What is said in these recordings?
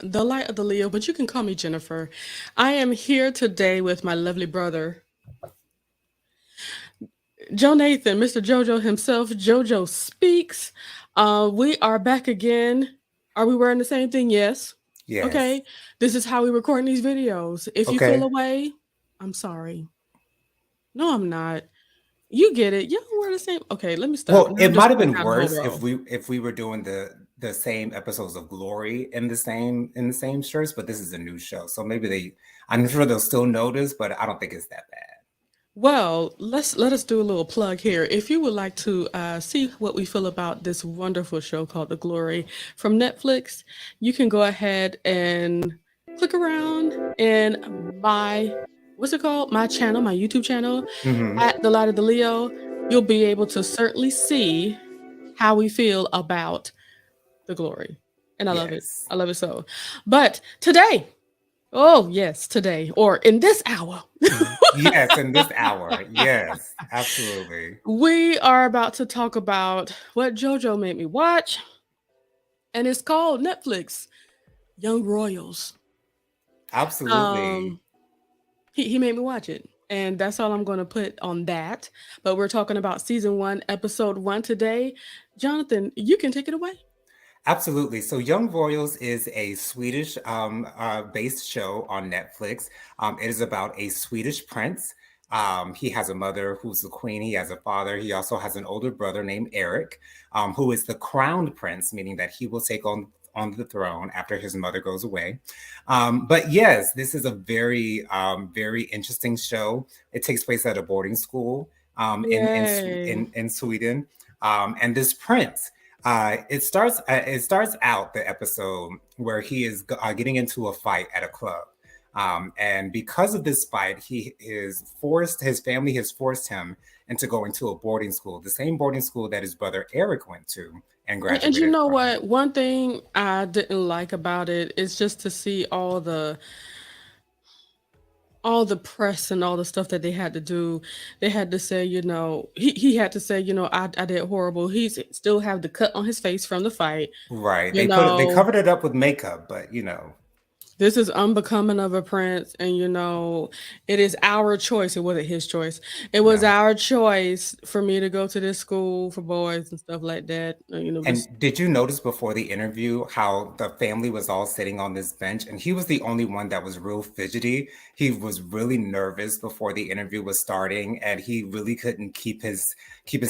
the light of the Leo, but you can call me Jennifer. I am here today with my lovely brother, Joe Nathan, Mr. JoJo himself. JoJo speaks. We are back again. Are we wearing the same thing? Yes. Yes. Okay. This is how we record these videos. If you feel Okay. away, I'm sorry. No, I'm not. You get it. Y'all wear the same. Okay, let me stop. Well, Now it I'm just might have pointing been out a whole worse row. if we were doing the same episodes of Glory in the same shirts, but this is a new show, so maybe I'm sure they'll still notice, but I don't think it's that bad. Well, let us do a little plug here. If you would like to see what we feel about this wonderful show called The Glory from Netflix, you can go ahead and click around in my what's it called? My channel, my YouTube channel Hmm. at The Light of the Leo. You'll be able to certainly see how we feel about The Glory, and I love it. Yes. I love it so. But today, oh yes, today or in this hour. Yes, in this hour. Yes, absolutely. We are about to talk about what JoJo made me watch, and it's called Netflix Young Royals. Absolutely. Um, he made me watch it, and that's all I'm going to put on that. But we're talking about season one, episode one today. Jonathan, you can take it away. Absolutely. So, Young Royals is a Swedish based show on Netflix. It is about a Swedish prince. He has a mother who's the queen. He has a father. He also has an older brother named Eric, who is the crowned prince, meaning that he will take on the throne after his mother goes away. But yes, this is a very interesting show. It takes place at a boarding school Yay! in Sweden, and this prince. It starts out the episode where he is getting into a fight at a club, and because of this fight, he is forced. His family has forced him into going to a boarding school, the same boarding school that his brother Eric went to and And you graduated know from. what? One thing I didn't like about it is just to see all the press and all the stuff that they had to do. They had to say, he had to say, I did horrible. He's still have the cut on his face from the fight. Right, You they know, covered it up with makeup, but this is unbecoming of a prince, and it is our choice. It wasn't his choice. It was no. our choice for me to go to this school for boys and stuff like that. Just And did you notice before the interview how the family was all sitting on this bench and he was the only one that was real fidgety? He was really nervous before the interview was starting and he really couldn't keep his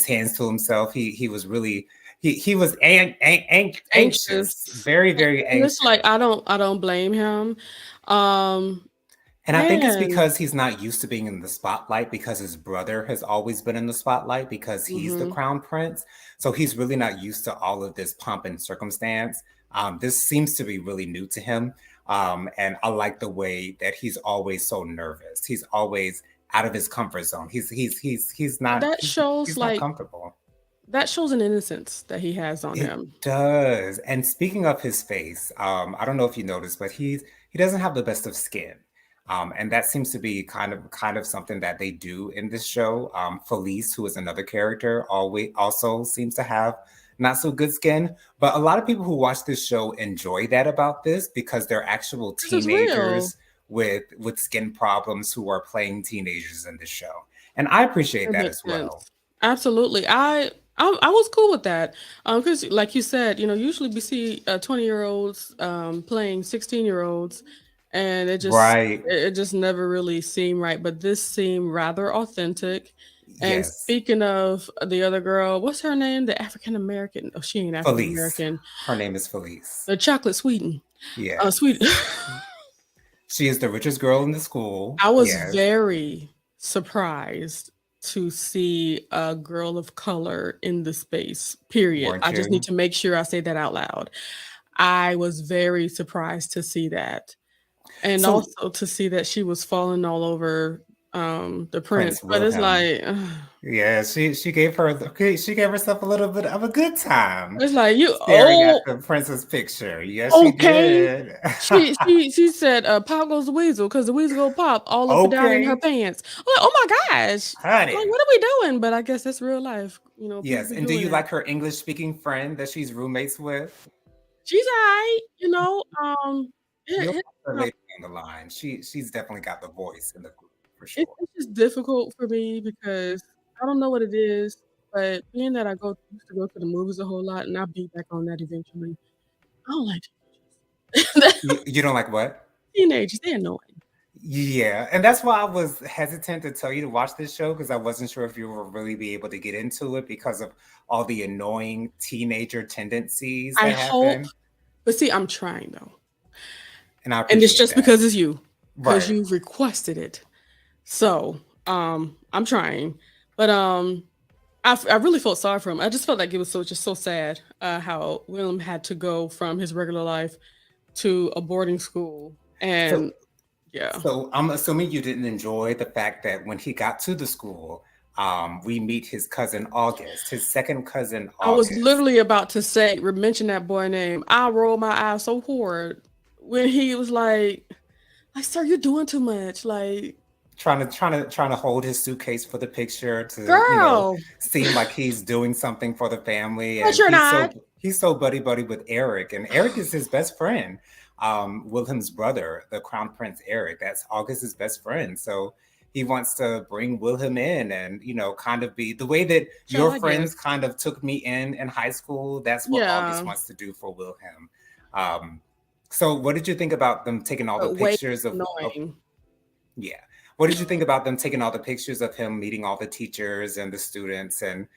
hands to himself. He was really he was anxious, anxious. very And it's like anxious. I don't blame him. Um And I think it's Man. because he's not used to being in the spotlight because his brother has always been in the spotlight because he's the Mhm. crown prince. So he's really not used to all of this pomp and circumstance. This seems to be really new to him. And I like the way that he's always so nervous. He's always out of his comfort zone. That shows He's not like comfortable. that shows an innocence that he has on It him. does. And speaking of his face, I don't know if you noticed, but he doesn't have the best of skin. And that seems to be kind of something that they do in this show. Felice, who is another character, always also seems to have not so good skin. But a lot of people who watch this show enjoy that about this because they're actual This is real. teenagers with skin problems who are playing teenagers in this show. And I appreciate It that makes as well. sense. Absolutely. I was cool with that. Because like you said, usually we see 20-year-olds playing 16-year-olds, and Right. it just never really seemed right. But this seemed rather authentic. And Yes. speaking of the other girl, what's her name? The African American. Oh, she ain't African Felice. American. Her name is Felice. The chocolate Sweden. Sweet. Yes. She is the richest girl in the school. I was Yes. very surprised to see a girl of color in the space, period. Weren't I just need you? to make sure I say that out loud. I was very surprised to see that, and So also to see that she was falling all over, the prince, Prince but it's Wilhelm. like Yeah, she gave okay, she gave herself a little bit of a good time it's like, "You staring at oh, the prince's picture. Yes, she okay." did. She said, "Pop goes the weasel, because the weasel go pop all up and down in her Okay, pants." I'm like, "Oh my gosh." Like, honey. "What are we doing?" But I guess that's real life, people Yes, be and do doing you that. like her English speaking friend that she's roommates with? She's alright, You'll it, watch her um, later down the line. She's definitely got the voice in the group for it sure. it's just difficult for me because I don't know what it is, but being that I go used to go to the movies a whole lot, and I'll be back on that eventually. I don't like teenagers. You don't like what? Teenagers, they're annoying. Yeah, and that's why I was hesitant to tell you to watch this show because I wasn't sure if you would really be able to get into it because of all the annoying teenager tendencies I that hope, happen. but see, I'm trying though, And I and it's appreciate just that. because it's you, because Right. you requested it. So, I'm trying, but I really felt sorry for him. I just felt like it was just so sad how Willem had to go from his regular life to a boarding school, So and yeah, so I'm assuming you didn't enjoy the fact that when he got to the school, we meet his cousin August, his second cousin I was August. literally about to say mention that boy name. I rolled my eyes so hard when he was like, sir, you're doing too much. Like, Trying to hold his suitcase for the picture to, girl, seem like he's doing something for the family. but And you're not. he's so buddy buddy with Eric. And Eric is his best friend. Wilhelm's brother, the Crown Prince Eric. That's August's best friend. So he wants to bring Wilhelm in and, kind of be the way that Child, your I guess. friends kind of took me in high school. That's what August Yeah, wants to do for Wilhelm. Um, so what did you think about them taking all the but way pictures of annoying. yeah. What did you think about them taking all the pictures of him meeting all the teachers and the students and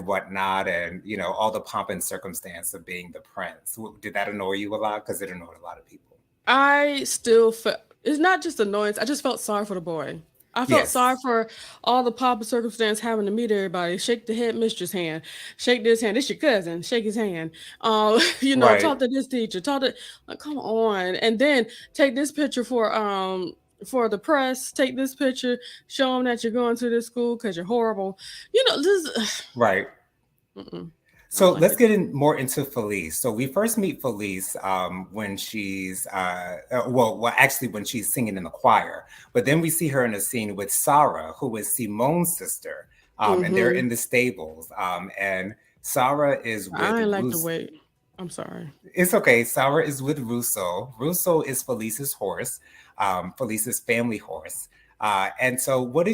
whatnot, and all the pomp and circumstance of being the prince? Did that annoy you a lot? Because it annoyed a lot of people. I still felt it's not just annoyance. I just felt sorry for the boy. I felt sorry Yes. for all the pomp and circumstance having to meet everybody. Shake the head mistress hand. Shake this hand. This your cousin. Shake his hand. Right. Talk to this teacher. Talk to like, come on. And then take this picture for the press. Take this picture. Show them that you're going to this school because you're horrible. This. Right. Mm-mm, I So don't like let's it. get in more into Felice. So we first meet Felice when she's actually when she's singing in the choir, but then we see her in a scene with Sarah, who is Simone's sister, and they're Hmm. in the stables. And Sarah is with I ain't like the Ruth. wait. I'm sorry. It's okay. Sarah is with Russo. Russo is Felice's horse, Felice's family horse. And so, what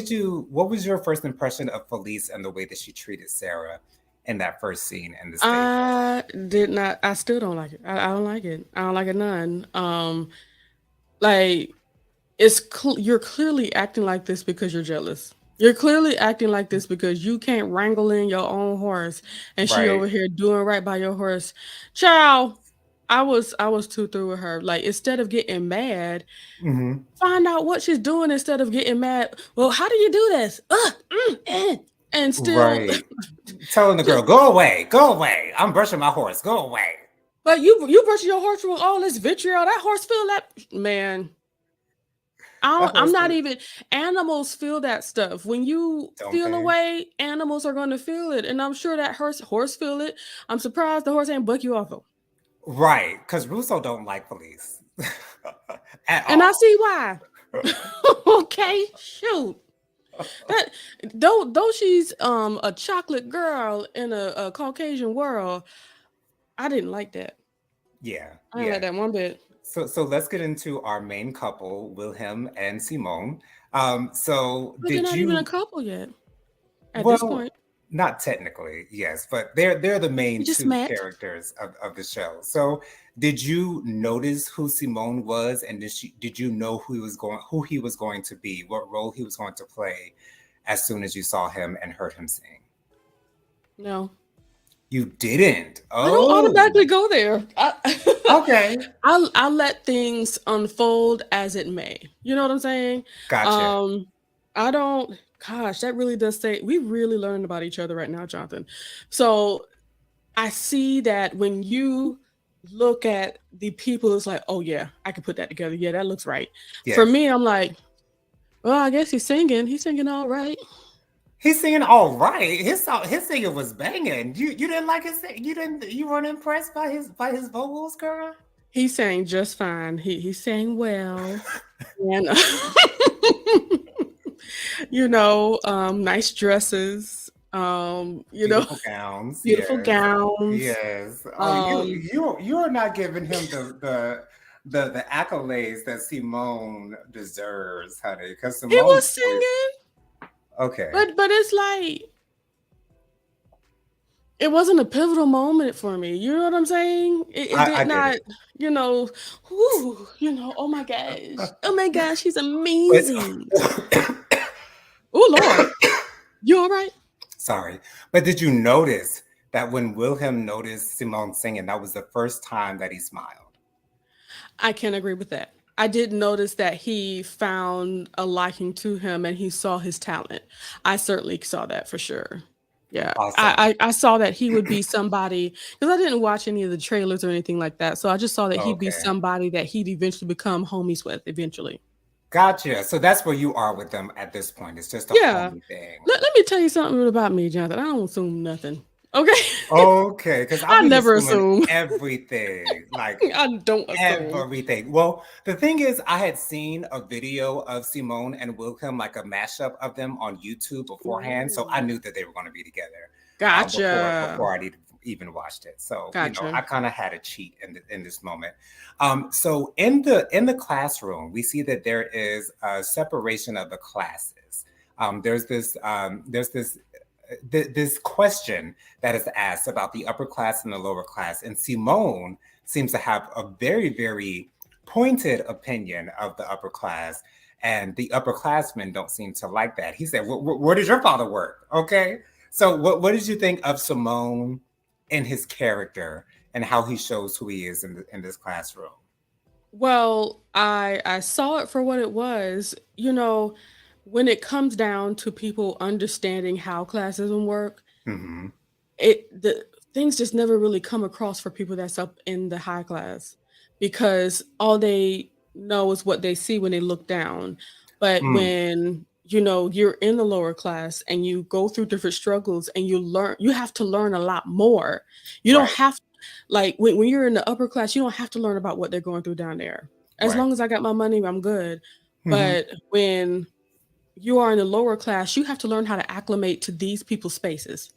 was your first impression of Felice and the way that she treated Sarah in that first scene in the stable? I did not. I still don't like it. I don't like it. I don't like it none. Like you're clearly acting like this because you're jealous. You're clearly acting like this because you can't wrangle in your own horse, and she Right. over here doing right by your horse. Child, I was too through with her. Like instead of getting mad, Hmm. find out what she's doing instead of getting mad. Well, how do you do this? And still Right. Telling the girl, go away. I'm brushing my horse. Go away. But you brushing your horse with all this vitriol. That horse feel that man. That I'm horse, not even. Animals feel that stuff. When you don't feel they? away, animals are going to feel it, and I'm sure that horse feel it. I'm surprised the horse ain't buck you off though, Right. Because Russo don't like Felice at and I all. see why. Okay, shoot. That though she's a chocolate girl in a Caucasian world, I didn't like that. Yeah. I didn't like Yeah. that one bit. So let's get into our main couple, Wilhelm and Simone. So But they're did not even a you couple yet at this well, point. not technically, yes, but they're the We main just two met. characters of the show. So did you notice who Simone was, and did you know who he was going to be, what role he was going to play as soon as you saw him and heard him sing? No. You didn't. I don't Oh, automatically go there. okay. I let things unfold as it may. You know what I'm saying? Gotcha. Um, I don't. Gosh, that really does say we really learned about each other right now, Jonathan. So I see that when you look at the people, it's like, oh yeah, I can put that together. Yeah, that looks right. For Yes. me, I'm like, well, I guess he's singing. He's singing all right. He's singing all right. His singing was banging. You didn't like you weren't impressed by his vocals, girl? He sang just fine. He sang well, and nice dresses, Beautiful gowns. beautiful Yes. gowns. Yes. Oh, Um, you are not giving him the accolades that Simone deserves, honey. Because He Simone was is always singing, okay. but it's like it wasn't a pivotal moment for me. You know what I'm saying? It I did get not, it. you know, oh my gosh, he's But amazing. Oh Lord, you all right? sorry. But did you notice that when Wilhelm noticed Simone singing, that was the first time that he smiled? I can agree with that. I did notice that he found a liking to him and he saw his talent. I certainly saw that for sure. Yeah. Awesome. I saw that he would be somebody because I didn't watch any of the trailers or anything like that. So I just saw that he'd be Okay. somebody that he'd eventually become homies with eventually. Gotcha. So that's where you are with them at this point. It's just a Yeah. homie thing. Let me tell you something about me, Jonathan. I don't assume nothing. Okay. Okay, because I've I been never assuming assume. everything, like I don't assume. everything. Well, the thing is, I had seen a video of Simone and Wilhelm, like a mashup of them on YouTube beforehand, so I Ooh. knew that they were going to be together Gotcha. before I even watched it. So Gotcha. I kind of had a cheat in this moment. So in the classroom, we see that there is a separation of the classes. There's this question that is asked about the upper class and the lower class. And Simone seems to have a very, very pointed opinion of the upper class. And the upperclassmen don't seem to like that. He said, where does your father work? Okay. So what did you think of Simone and his character and how he shows who he is in this classroom? Well, I saw it for what it was. When it comes down to people understanding how classism work, Hmm. the things just never really come across for people that's up in the high class because all they know is what they see when they look down. But Mm, when you're in the lower class and you go through different struggles and you have to learn a lot more. You don't right, have like when you're in the upper class, you don't have to learn about what they're going through down there. As right. long as I got my money, I'm good. Hmm. But when you are in the lower class, you have to learn how to acclimate to these people's spaces.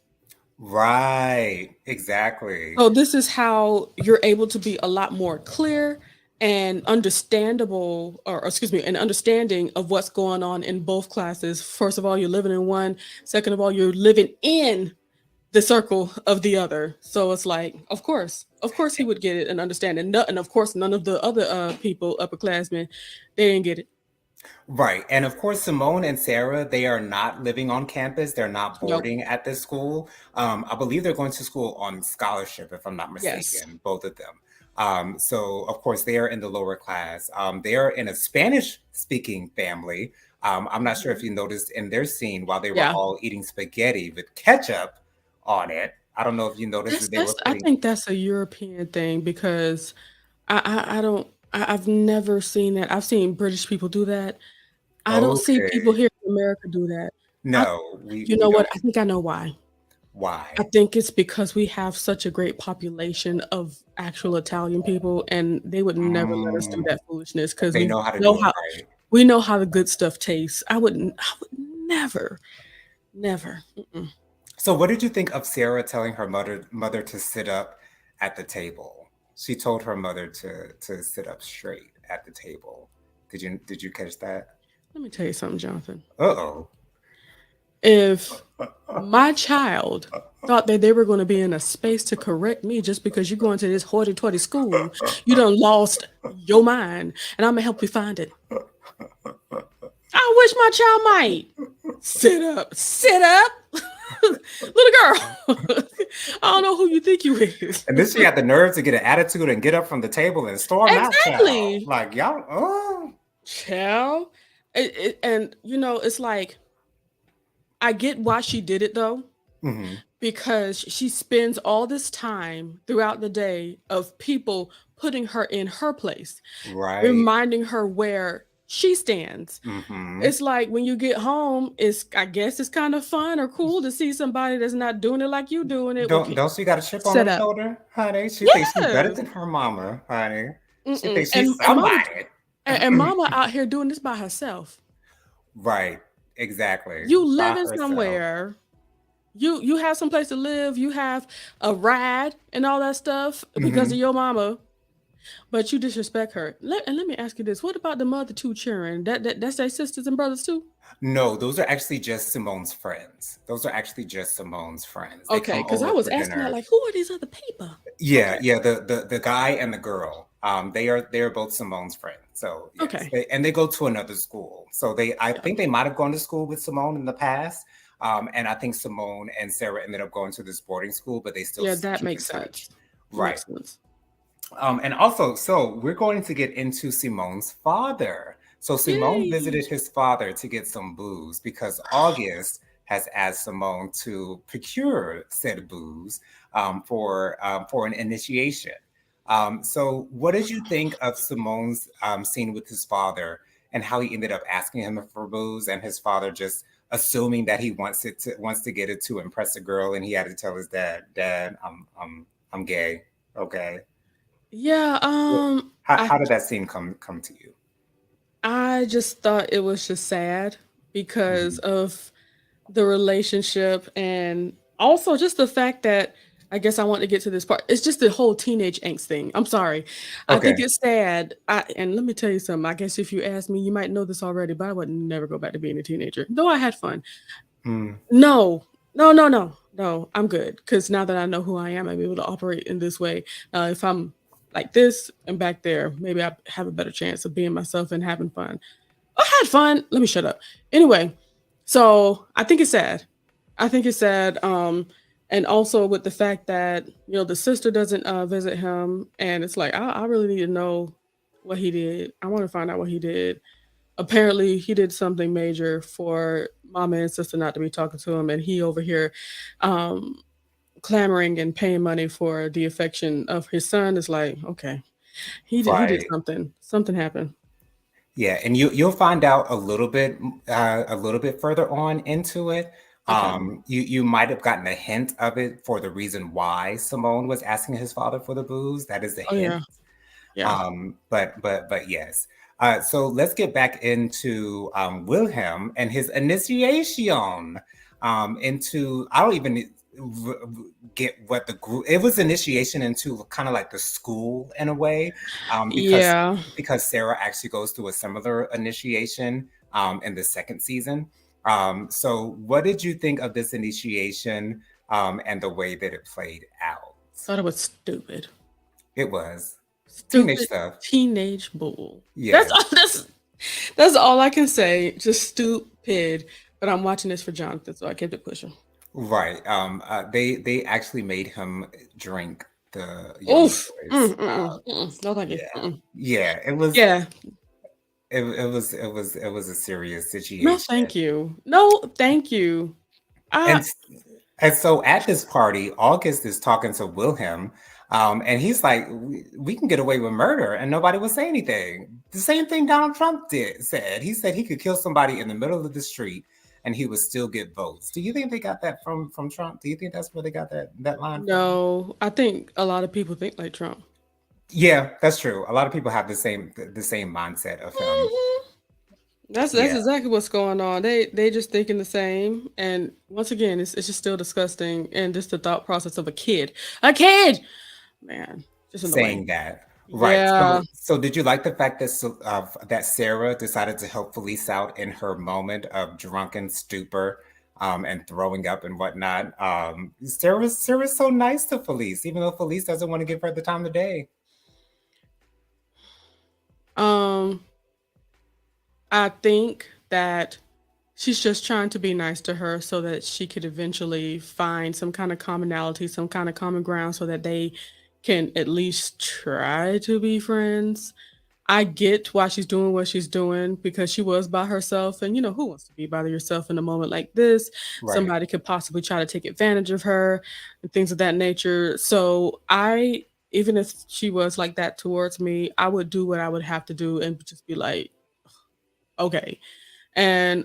Right, exactly. So this is how you're able to be a lot more clear and understandable, or excuse me, an understanding of what's going on in both classes. First of all, you're living in one. Second of all, you're living in the circle of the other. So it's like, of course, he would get it and understand it. And of course, none of the other people, upperclassmen, they didn't get it. Right. And of course, Simone and Sarah, they are not living on campus. They're not Nope. boarding at this school. I believe they're going to school on scholarship, if I'm not Yes. mistaken, both of them. So, of course, they are in the lower class. They are in a Spanish speaking family. I'm not sure if Mhm. you noticed in their scene while they were Yeah. all eating spaghetti with ketchup on it. I don't know if you noticed that they That's were I putting, think that's a European thing because I don't I've never seen that. I've seen British people do that. I don't see people okay, here in America do that. I no, we, You we know don't. what? I think I know why. I Why? think it's because we have such a great population of actual Italian people, and they would never let us do Mm, that foolishness because they know how to do it right. we know how the good stuff tastes. I would never, never. Mm-mm. So, what did you think of Sarah telling her mother to sit up at the table? She told her mother to sit up straight at the table. Did you catch that? Let me tell you something, Jonathan. Uh-oh. If my child thought that they were going to be in a space to correct me just because you're going to this hoity-toity school, you done lost your mind, and I'm gonna help you find it. I wish my child might sit up, little girl. I don't know who you think you is. And then she had the nerve to get an attitude and get up from the table and storm out, child. Exactly, Like y'all, oh. child. And it's like I get why she did it though, Hmm. because she spends all this time throughout the day of people putting her in her place, Right. reminding her where she stands. Hmm. It's like when you get home, I guess it's kind of fun or cool to see somebody that's not doing it like you doing it. Don't Okay, don't she got a chip on her set up. shoulder, honey? She thinks she's better Yes. than her mama, honey. She Mm-mm. thinks she's And mama somebody. and mama out here doing this by herself. Right. Exactly. You By living herself. somewhere. You have some place to live. You have a ride and all that stuff because Hmm. of your mama. But you disrespect her. And let me ask you this: what about the other two children? That's their sisters and brothers too. No, those are actually just Simone's friends. Those are actually just Simone's friends. They Okay, come because I over was for asking that, dinner. like, who are these other people? Yeah, Okay, yeah, the guy and the girl. They are both Simone's friends. So yes, okay, they go to another school. So I yeah, think they might have gone to school with Simone in the past. And I think Simone and Sarah ended up going to this boarding school, but they still yeah. That keep in makes touch. sense. Right. Makes sense. And also, so we're going to get into Simone's father. So Simone Yay! visited his father to get some booze because August has asked Simone to procure said booze for an initiation. So, what did you think of Simone's scene with his father and how he ended up asking him for booze and his father just assuming that he wants to get it to impress a girl and he had to tell his dad, Dad, I'm gay. Okay. Yeah. I How did that scene come to you? I just thought it was just sad because Mhm. of the relationship and also just the fact that I guess I want to get to this part. It's just the whole teenage angst thing. I'm sorry. I think Okay. it's sad. And let me tell you something. I guess if you ask me, you might know this already, but I would never go back to being a teenager. Though I had fun. Mm, No, no, no, no, no. I'm good because now that I know who I am, I'm able to operate in this way. If I'm like this and back there, maybe I have a better chance of being myself and having fun. I had fun. Let me shut up. Anyway, so I think it's sad. I think it's sad. And also with the fact that the sister doesn't visit him, and it's like I really need to know what he did. I want to find out what he did. Apparently, he did something major for mama and sister not to be talking to him, and he over here, um, clamoring and paying money for the affection of his son. Is like, okay, he did right. something. Something happened. Yeah, and you'll find out a little bit further on into it. Okay. You might have gotten a hint of it for the reason why Simone was asking his father for the booze. That is a Oh hint. yeah. Yeah. But yes. So let's get back into Wilhelm and his initiation into I don't even get what the group it was initiation into kind of like the school in a way because Yeah. Sarah actually goes through a similar initiation in the second season. So what did you think of this initiation and the way that it played out? Thought it was stupid. It was teenage Stupid stuff. teenage bull. That's Yeah, all that's all I can say. Just stupid. But I'm watching this for Jonathan, so I kept it pushing. right. They actually made him drink the young Oof. boys. No, thank you. Yeah, Mm-mm. yeah. Yeah. It was a serious No, situation. thank you. No, thank you. And I and so at this party, August is talking to Wilhelm, and he's like, we can get away with murder and nobody will say anything. The same thing Donald Trump said. He said he could kill somebody in the middle of the street and he would still get votes. Do you think they got that from Trump? Do you think that's where they got that line from? no. I think a lot of people think like Trump. Yeah, that's true. A lot of people have the same mindset of him. Mhm. That's Yeah, exactly what's going on. They just thinking the same. And once again, it's just still disgusting. And just the thought process of a kid, man, just annoying. saying that. Right. Yeah, So did you like the fact that that Sarah decided to help Felice out in her moment of drunken stupor and throwing up and whatnot? Sarah's so nice to Felice, even though Felice doesn't want to give her the time of day. um, I think that she's just trying to be nice to her so that she could eventually find some kind of commonality, some kind of common ground, so that they can at least try to be friends. I get why she's doing what she's doing because she was by herself. And, who wants to be by yourself in a moment like this? Right. Somebody could possibly try to take advantage of her and things of that nature. So, even if she was like that towards me, I would do what I would have to do and just be like, okay. And,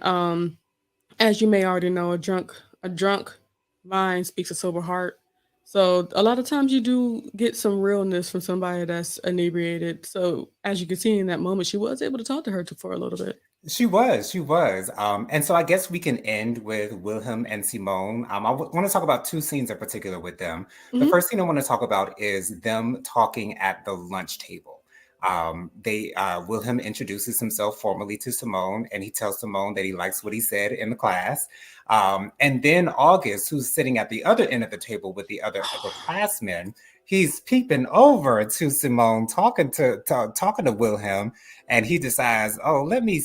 as you may already know, a drunk mind speaks a sober heart. So a lot of times you do get some realness from somebody that's inebriated. So as you can see in that moment, she was able to talk to her for a little bit. She was, she was. And so I guess we can end with Wilhelm and Simone. Want to talk about two scenes in particular with them. The Hmm. first scene I want to talk about is them talking at the lunch table. Wilhelm introduces himself formally to Simone, and he tells Simone that he likes what he said in the class. And then August, who's sitting at the other end of the table with the other upperclassmen, he's peeping over to Simone, talking to Wilhelm, and he decides, oh, let me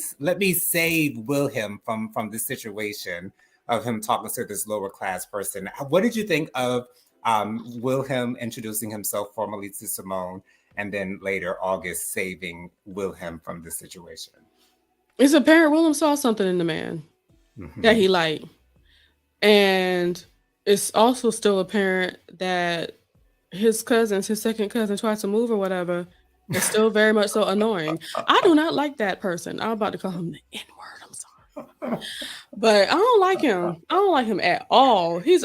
save Wilhelm from this situation of him talking to this lower class person. What did you think of Wilhelm introducing himself formally to Simone, and then later August saving Wilhelm from this situation? It's apparent Willem saw something in the man that Hmm. he liked. And it's also still apparent that his cousins, his second cousin, twice to move or whatever, is still very much so annoying. I do not like that person. I'm about to call him the N word. I'm sorry. But I don't like him. I don't like him at all. He's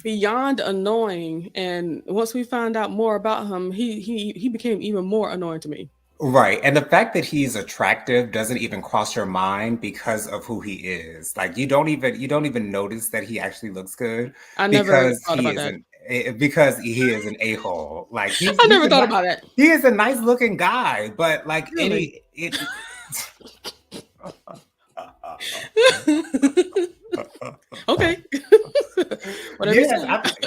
beyond annoying. And once we found out more about him, he became even more annoying to me. Right. And the fact that he's attractive doesn't even cross your mind because of who he is. Like you don't even notice that he actually looks good I never because thought he about is that. an a-hole. Like I never thought about that. he is a nice looking guy, but like Really. Okay. Whatever you Yes,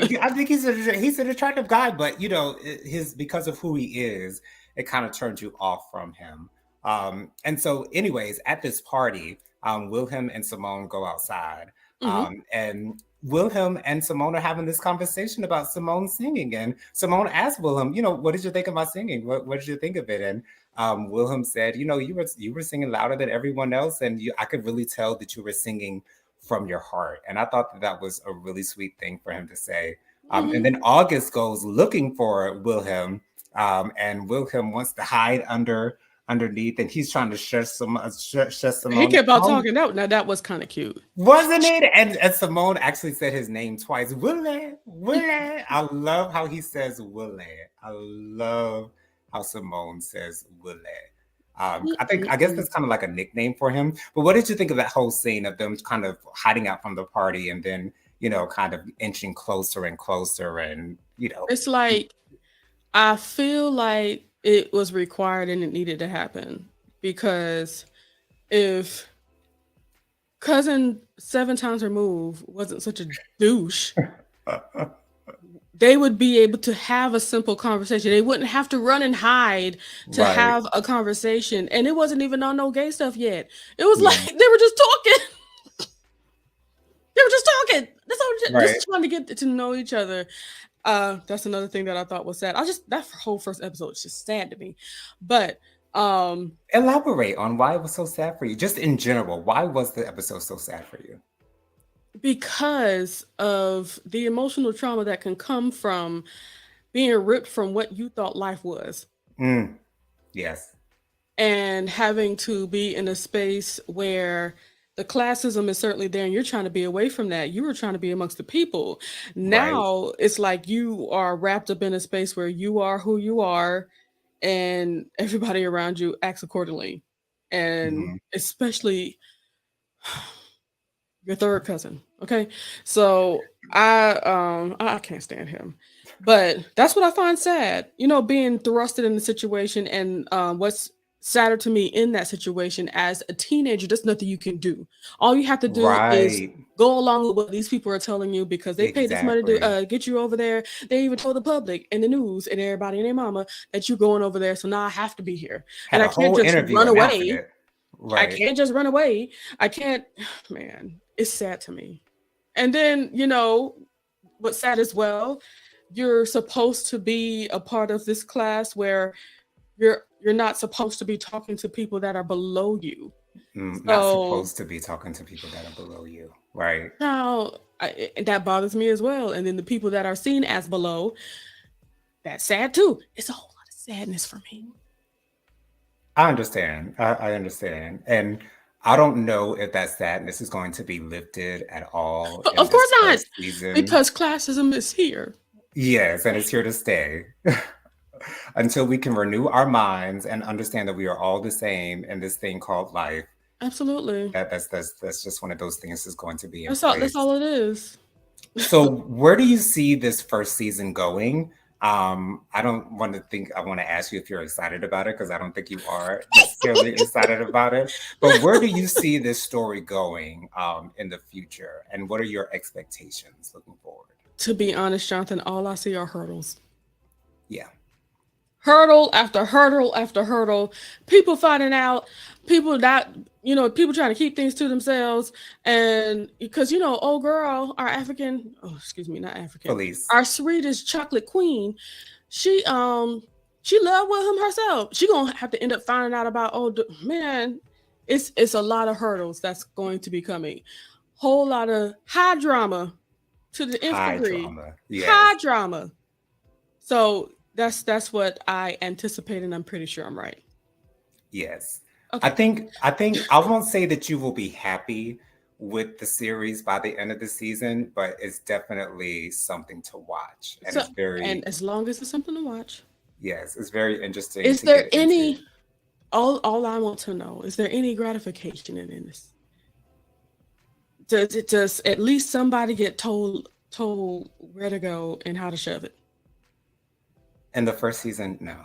say. I think he's an attractive guy, but his because of who he is, it kind of turns you off from him. And so, anyways, at this party, Wilhelm and Simone go outside, Hmm. and Wilhelm and Simone are having this conversation about Simone singing, and Simone asked Wilhelm, what did you think of my singing? What did you think of it? And Wilhelm said, you were singing louder than everyone else, and I could really tell that you were singing from your heart. And I thought that that was a really sweet thing for him to say. And Hmm. then August goes looking for Wilhelm, and Wilhelm wants to hide underneath, and he's trying to shush He Simone kept on out. talking. Now that was kind of cute. Wasn't it? And Simone actually said his name twice. Willie, Willie. I love how he says Willie. I love how Simone says Willie. I guess Mm-mm-mm. that's kind of like a nickname for him. But what did you think of that whole scene of them kind of hiding out from the party and then, kind of inching closer and closer and, It's like I feel like it was required and it needed to happen because if cousin seven times removed wasn't such a douche, they would be able to have a simple conversation. They wouldn't have to run and hide to right. have a conversation. And it wasn't even on no gay stuff yet. It was like Yeah. they were just talking. They were just talking. That's all. Right. Just trying to get to know each other. That's another thing that I thought was sad. That whole first episode is just sad to me. But um, Elaborate on why it was so sad for you. Just in general, why was the episode so sad for you? because of the emotional trauma that can come from being ripped from what you thought life was Mm, yes. and having to be in a space where the classism is certainly there and you're trying to be away from that. You were trying to be amongst the people. Right. Now it's like you are wrapped up in a space where you are who you are and everybody around you acts accordingly. And Mhm. especially your third cousin. Okay. So I can't stand him. But that's what I find sad. Being thrusted in the situation and what's sadder to me in that situation as a teenager, there's nothing you can do. All you have to do is Right. go along with what these people are telling you because they paid this money to Exactly. get you over there. They even told the public and the news and everybody and their mama that you're going over there. So now I have to be here. Had And I a can't whole just interview run announcing away. it. I Right. can't just run away. I can't, man, it's sad to me. And then, what's sad as well, you're supposed to be a part of this class where you're not supposed to be talking to people that are below you. Not So supposed to be talking to people that are below you. Right. now that bothers me as well. And then the people that are seen as below, that's sad too. It's a whole lot of sadness for me. I understand. I understand. And I don't know if that sadness is going to be lifted at all But in of course this not, first season. because classism is here. Yes, and it's here to stay until we can renew our minds and understand that we are all the same in this thing called life. Absolutely. That's just one of those things that's going to be in That's place. all it is. So where do you see this first season going? I don't want to think I want to ask you if you're excited about it because I don't think you are necessarily excited about it. But where do you see this story going in the future? And what are your expectations looking forward? To be honest, Jonathan, all I see are hurdles. Yeah, Hurdle after hurdle after hurdle. People finding out, people that, people trying to keep things to themselves. And because, old girl, our African, oh, excuse me, not African, Felice. our Swedish chocolate queen, she, she loved Wilhelm herself. She gonna have to end up finding out about, man, it's a lot of hurdles that's going to be coming. Whole lot of high drama to the nth High degree. drama. Yes. High drama. So that's what I anticipate, and I'm pretty sure I'm right. Yes. I Okay. think I think I won't say that you will be happy with the series by the end of the season, but it's definitely something to watch. And So, it's very, and as long as it's something to watch, yes, it's very interesting is to there get into. any? All I want to know is there any gratification in this? Does at least somebody get told where to go and how to shove it? In the first season, no.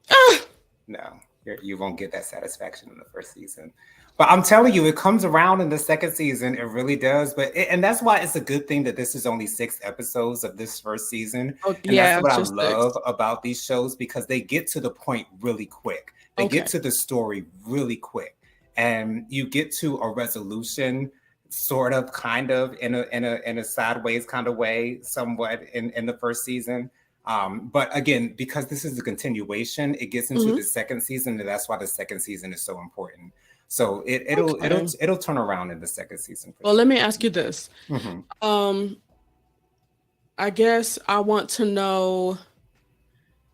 Ah! No, you won't get that satisfaction in the first season. But I'm telling you, it comes around in the second season. It really does. And that's why it's a good thing that this is only 6 episodes of this first season. Oh And that's yeah, what it's I just six. love about these shows because they get to the point really quick. They Okay. get to the story really quick, and you get to a resolution, sort of, kind of, in a sideways kind of way, somewhat in the first season. But again, because this is a continuation, it gets into Hmm. the second season, and that's why the second season is so important. So Okay. it'll turn around in the second season for Well, let sure. me ask you this. Hmm. Um, I guess I want to know,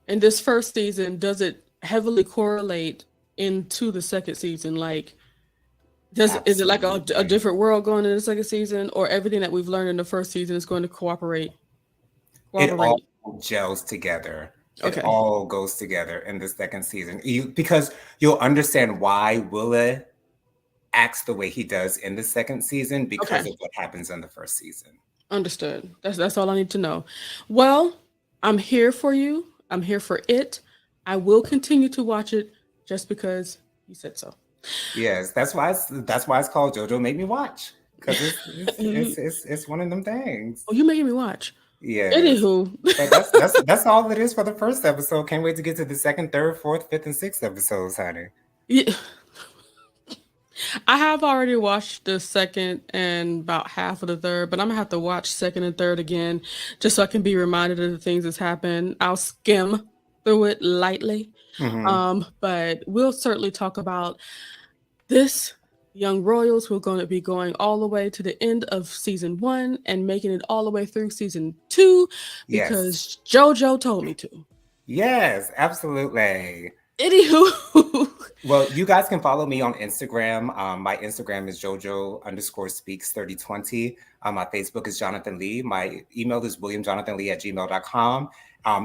in this first season, does it heavily correlate into the second season? Like, is it like a Absolutely. different world going in the second season, or everything that we've learned in the first season is going to It all cooperate? gels together. It Okay. all goes together in the second season. Because you'll understand why Willa acts the way he does in the second season because Okay. of what happens in the first season. Understood. That's all I need to know. Well, I'm here for you. I'm here for it. I will continue to watch it just because you said so. Yes, that's why it's called JoJo Made Me Watch because it's one of them things. Oh, you making me watch. Yes, Anywho, but that's all it is for the first episode. Can't wait to get to the second, third, fourth, fifth, and sixth episodes, honey. yeah, I have already watched the second and about half of the third, but I'm gonna have to watch second and third again just so I can be reminded of the things that's happened. I'll skim through it lightly. Hmm. But we'll certainly talk about this Young Royals who are going to be going all the way to the end of season one and making it all the way through season two Yes, because JoJo told me to. yes, absolutely. Anywho, Well, you guys can follow me on Instagram. My Instagram is JoJo_speaks 3020. My Facebook is Jonathan Lee. My email is williamjonathanlee@gmail.com.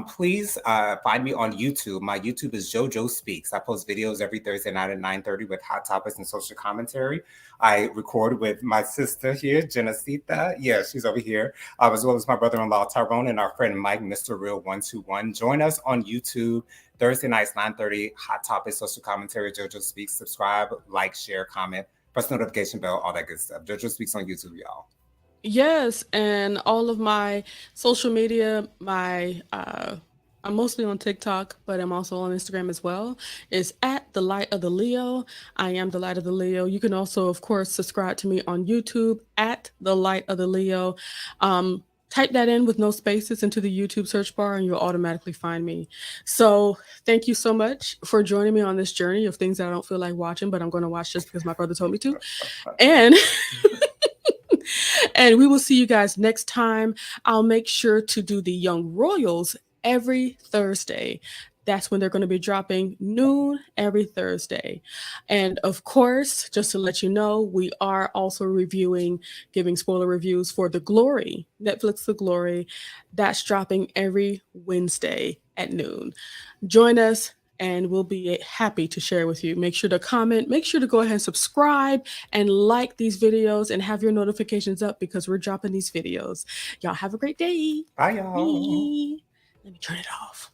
Please find me on YouTube. My YouTube is JoJo Speaks. I post videos every Thursday night at 9:30 with hot topics and social commentary. I record with my sister here, Genesita. Yeah, she's over here, as well as my brother-in-law, Tyrone, and our friend Mike, Mr. Real 121. Join us on YouTube Thursday nights, 9:30, hot topics, social commentary, JoJo Speaks. Subscribe, like, share, comment, press the notification bell, all that good stuff. JoJo Speaks on YouTube, y'all. yes, and all of my social media, I'm mostly on TikTok, but I'm also on Instagram as well. Is at the Light of the Leo. I am the Light of the Leo. You can also, of course, subscribe to me on YouTube at the Light of the Leo. Type that in with no spaces into the YouTube search bar, and you'll automatically find me. So thank you so much for joining me on this journey of things that I don't feel like watching, but I'm going to watch just because my brother told me to. And and we will see you guys next time. I'll make sure to do the Young Royals every Thursday. That's when they're going to be dropping noon every Thursday. And of course, just to let you know, we are also giving spoiler reviews for The Glory, Netflix The Glory. That's dropping every Wednesday at noon. Join us and we'll be happy to share with you. Make sure to comment, make sure to go ahead and subscribe and like these videos and have your notifications up because we're dropping these videos. Y'all have a great day. Bye, y'all. Bye. Let me turn it off.